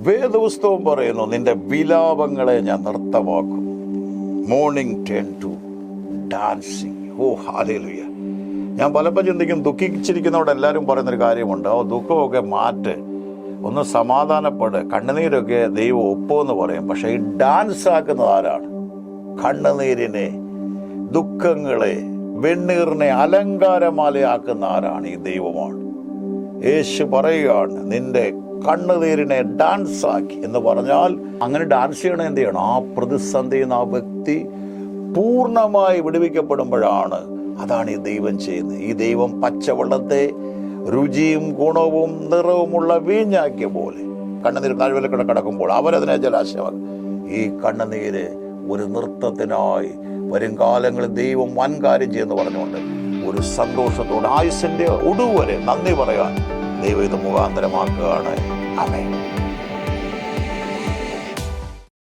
വേദപുസ്തകം പറയുന്നു, നിന്റെ വിലാപങ്ങളെ ഞാൻ നൃത്തമാക്കും. Mourning turn to dancing. Oh hallelujah. ഞാൻ പലപ്പോൾ ചിന്തിക്കും, ദുഃഖിച്ചിരിക്കുന്നവരോട് എല്ലാവരും പറയുന്നൊരു കാര്യമുണ്ട്, ദുഃഖമൊക്കെ മാറ്റ്, ഒന്ന് സമാധാനപ്പെട്, കണ്ണുനീരൊക്കെ ദൈവം ഒപ്പമെന്ന് പറയും. പക്ഷേ ഈ ഡാൻസ് ആക്കുന്നത് ആരാണ്? കണ്ണുനീരിനെ, ദുഃഖങ്ങളെ, വെണ്ണീറിനെ അലങ്കാരമാലയാക്കുന്ന ആരാണ്? ഈ ദൈവമാണ്. യേശു പറയുകയാണ്, നിന്റെ കണ്ണുനീരിനെ ഡാൻസ് ആക്കി എന്ന് പറഞ്ഞാൽ, അങ്ങനെ ഡാൻസ് ചെയ്യണം. എന്ത് ചെയ്യണം? ആ പ്രതിസന്ധിയിൽ നിന്ന് ആ വ്യക്തി പൂർണ്ണമായി വിടുവിക്കപ്പെടുമ്പോഴാണ്. അതാണ് ഈ ദൈവം ചെയ്യുന്നത്. ഈ ദൈവം പച്ചവെള്ളത്തെ രുചിയും ഗുണവും നിറവുമുള്ള വീഞ്ഞാക്കിയ പോലെ കണ്ണുനീർ താഴ്വരയിൽ കിടക്കുമ്പോൾ അവരതിനെ ജലാശയമാക്കും. ഈ കണ്ണുനീര് ഒരു നൃത്തത്തിനായി വരും കാലങ്ങളിൽ ദൈവം വൻകാര്യം ചെയ്യുമെന്ന് പറഞ്ഞുകൊണ്ട് ഒരു സന്തോഷത്തോടെ ആയുസ്സിന്റെ ഒടുവരെ നന്ദി പറയാൻ ദൈവം ഇത് മുഖാന്തരമാക്കുകയാണ്. ആമേൻ.